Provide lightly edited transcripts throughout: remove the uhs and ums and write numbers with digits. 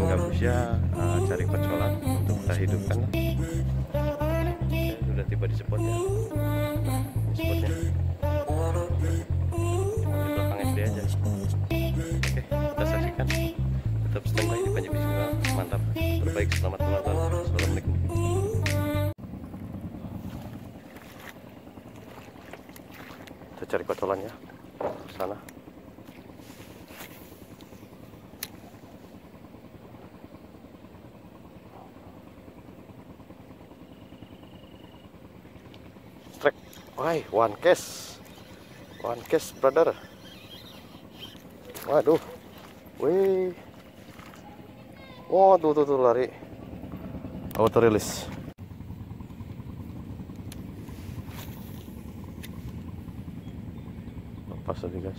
gabus ya, cari pecolan untuk kita hidupkan lah. Ya, sudah tiba di spot ya. Ini spotnya cuma di belakang SD aja. Oke, kita saksikan. Tetap standby di Pinggir Sekolah. Mantap, terbaik. Selamat menonton. Assalamualaikum. Kita cari pecolan ya, ke sana. Strike, why one case brother. Waduh, wih, oh tuh lari, auto release. Lepas tadi guys.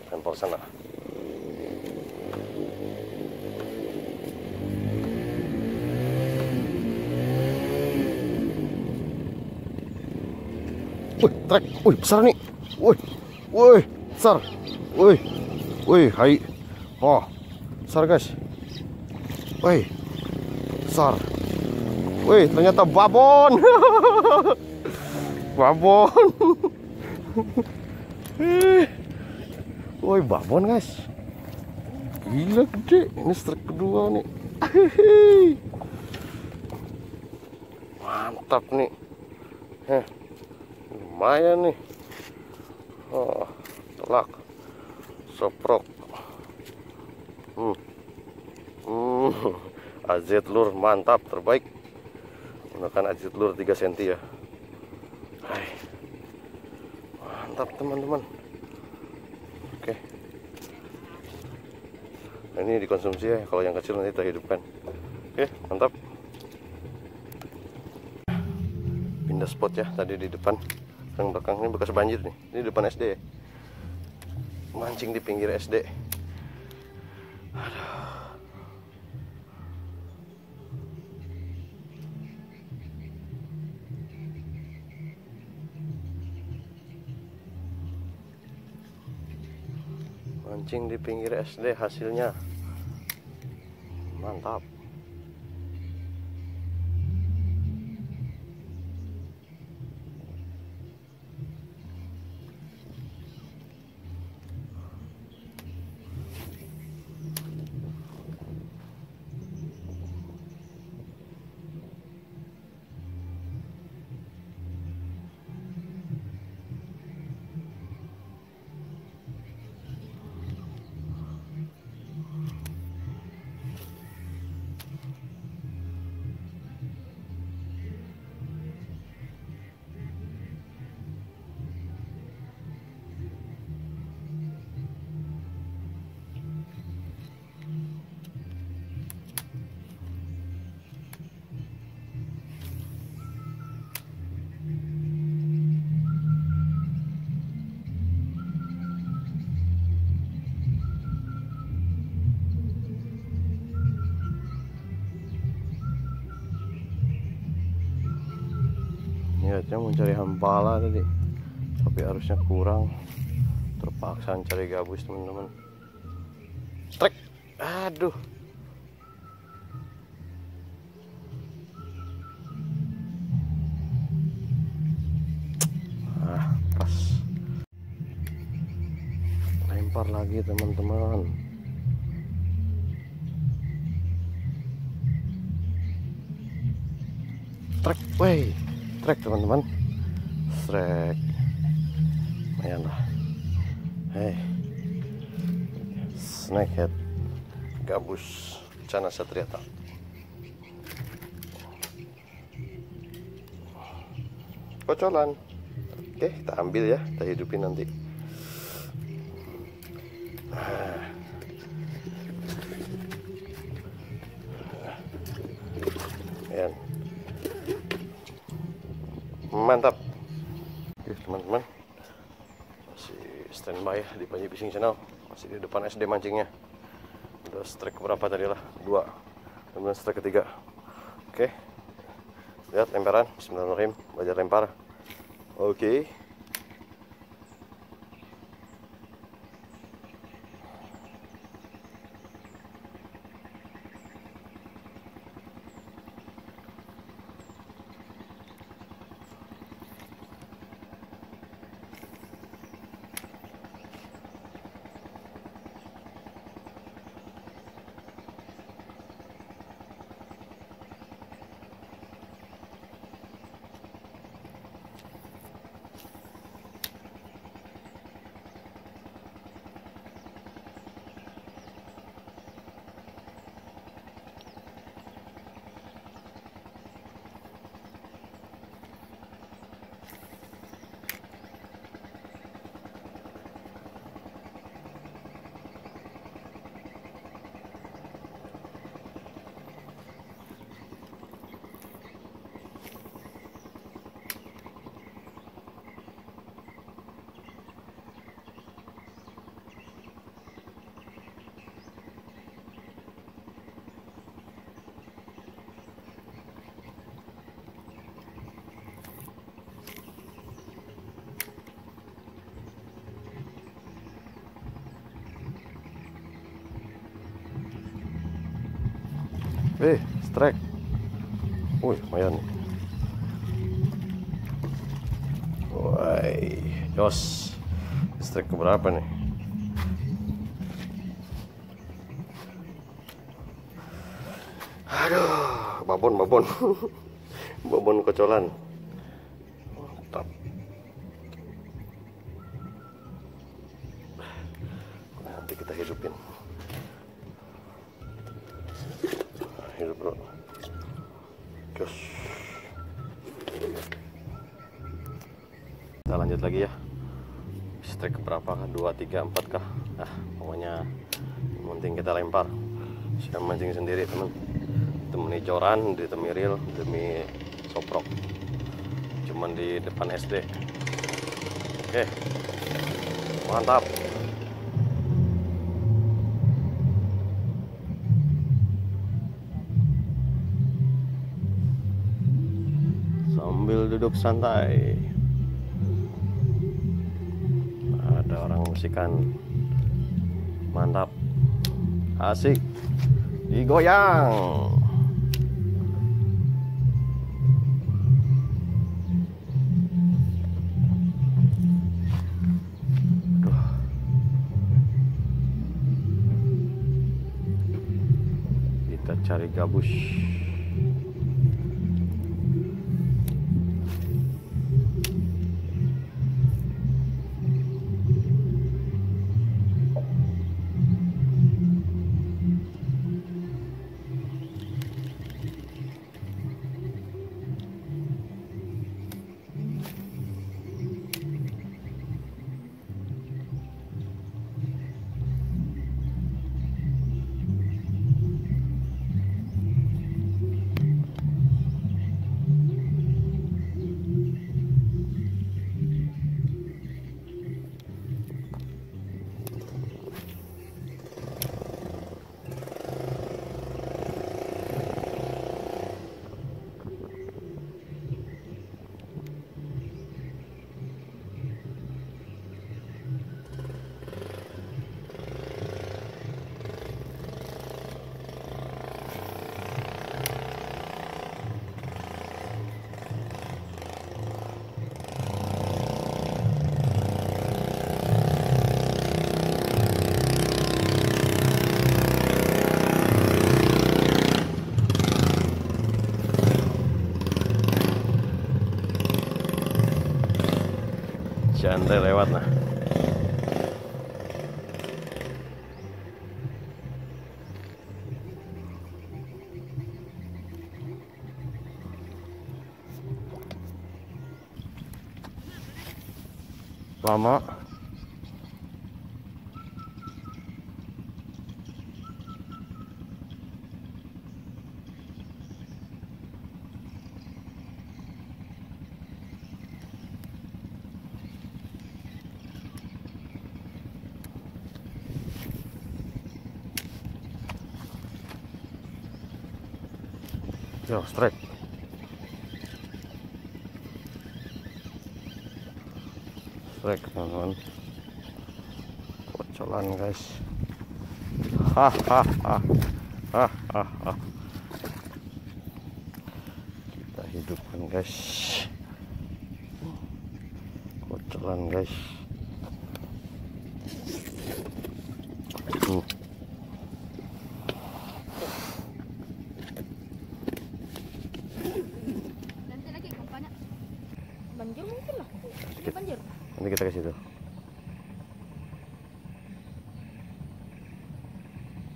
Tempel sana. Wih, trek, wih besar nih, wih besar, wih, hai, oh, besar guys, wih, besar, wih ternyata babon, babon, wih babon guys, gila gede, ini strike kedua nih, mantap nih, lumayan nih. Oh, telak soprok. AZ lur mantap, terbaik. Gunakan AZ lur 3 cm ya. Hai. Mantap teman-teman. Oke. Nah, ini dikonsumsi ya, kalau yang kecil nanti kita hidupkan. Oke, mantap. Pindah spot ya, tadi di depan. Yang belakang ini bekas banjir nih. Ini depan SD ya. Mancing di pinggir SD. Aduh. Mancing di pinggir SD hasilnya. Mantap. Niatnya mau cari hampala tadi, tapi arusnya kurang, terpaksa cari gabus teman-teman. Trek, aduh, pas, lempar lagi teman-teman. Trek, wey. Trek teman-teman, strike, lumayan lah. Hey, snakehead gabus ternyata. Kocolan. Oke, kita ambil ya, kita hidupin nanti. Ayan. Mantap. Oke teman-teman, masih standby ya di Pinggir Sekolah, masih di depan SD mancingnya. Udah strike berapa tadi lah? 2. Kemudian strike ketiga. Oke. Lihat lemparan. Bismillahirrahmanirrahim. Belajar lempar. Oke. Strike. Wih, lumayan nih. Woi, jos. Strike keberapa nih? Aduh, babon. Babon kocolan. Mantap. Nanti kita hidupin. Hidup bro. Jos. Kita lanjut lagi ya. Strike berapa kah? 2, 3, 4 kah? Pokoknya yang penting kita lempar. Saya mancing sendiri teman. Demi joran, demi reel, demi soprok. Cuman di depan SD. Oke. Mantap. Sambil duduk santai, ada orang musikan. Mantap, asik, digoyang. Kita cari gabus. Santai lewat nah. Lama. Yo, strike. Strike, teman-teman. Kocolan, guys. Hahaha. Kita hidupkan, guys. Kocolan, guys. Nanti lagi kampanye banjir mungkin lah. Ini banjir. Nanti kita ke situ.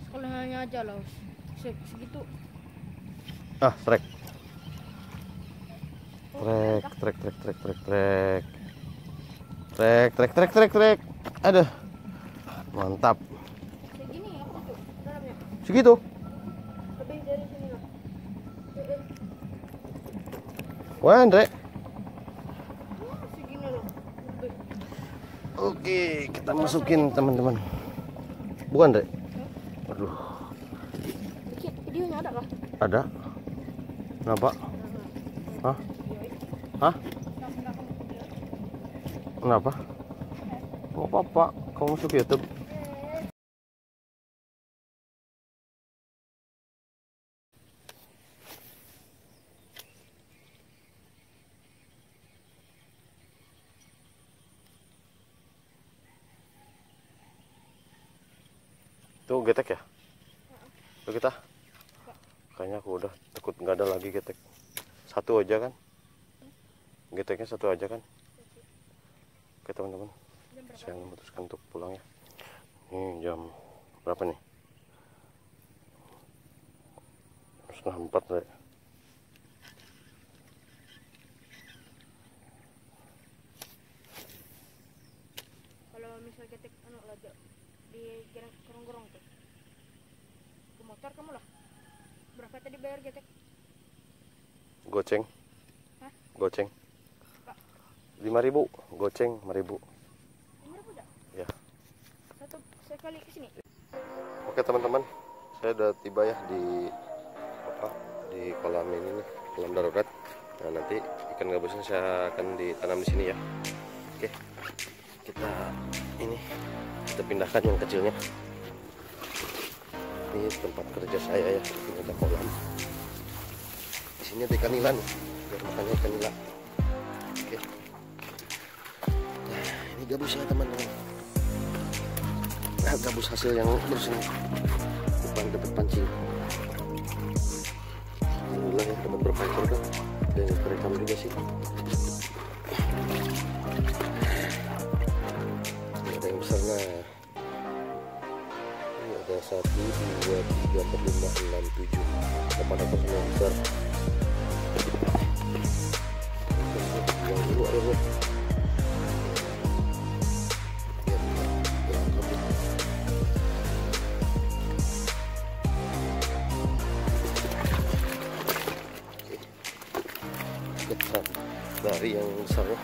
Sekolahnya aja lah. Segitu. Ah, trek. Oh, Trek. Aduh. Mantap. segini ya itu dalamnya. Segitu. Lebih dari sini lah. Wah, Andre. Segini loh. Lebih. Oke, kita masukin, teman-teman. Bukan, Andre? Aduh. Videonya ada kah? Ada. Kenapa? Hah? Kenapa? Mau apa-apa? Kamu masuk YouTube? Tuh getek ya? Tuh kita? Kayaknya aku udah takut nggak ada lagi getek. Satu aja kan? Geteknya satu aja kan? Oke teman-teman, saya memutuskan untuk pulang ya. Ini jam berapa nih? 3:30 deh. Kalau misal getek anak lajak di gorong-gorong tuh. Ke motor kamu lah. Berapa tadi bayar getek? Goceng. Hah? Goceng. Kak, 5.000, goceng 5.000. 5.000 dah? Ya. Satu sekali ke sini. Oke teman-teman, saya udah tiba ya di kolam ini nih, kolam darurat. Nah, nanti ikan gabusnya saya akan ditanam di sini ya. Oke. Kita pindahkan yang kecilnya. Ini tempat kerja saya ya, ini ada kolam. Di sini ada ikan nila nih, biar makannya ikan nila. Oke. Nah, ini gabusnya teman-teman. Nah, gabus hasil yang bersih, bukan dapat pancing. Alhamdulillah ya, dapat berpancing kan, dan terekam juga sih. Ini ada yang besarnya. Ini ada 1, 2, 3, 4, 5, 6, 7. 8 ekor semua besar. Buang dulu airnya. Dari yang besarnya.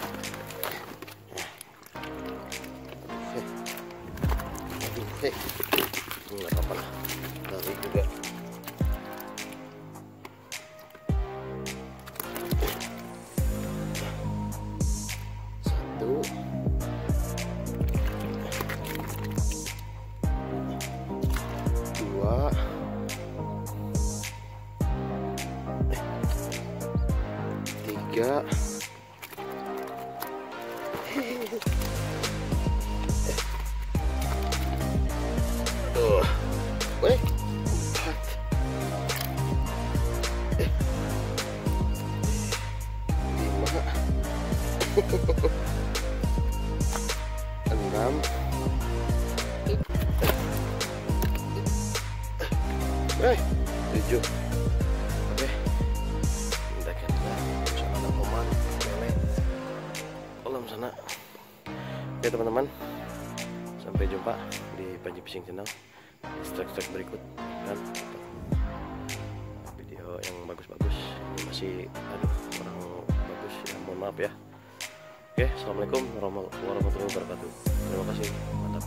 Ini nggak apa-apa lah, dari juga. Satu, dua, tiga, boleh 4, 5, 6, 7. Oke, kita sana ada koman lele kolam sana. Oke teman-teman, sampai jumpa di Panji Fishing Channel strike berikut dan video yang bagus-bagus. Ini masih kurang bagus ya, mohon maaf ya. Oke, assalamualaikum warahmatullahi wabarakatuh. Terima kasih, mantap.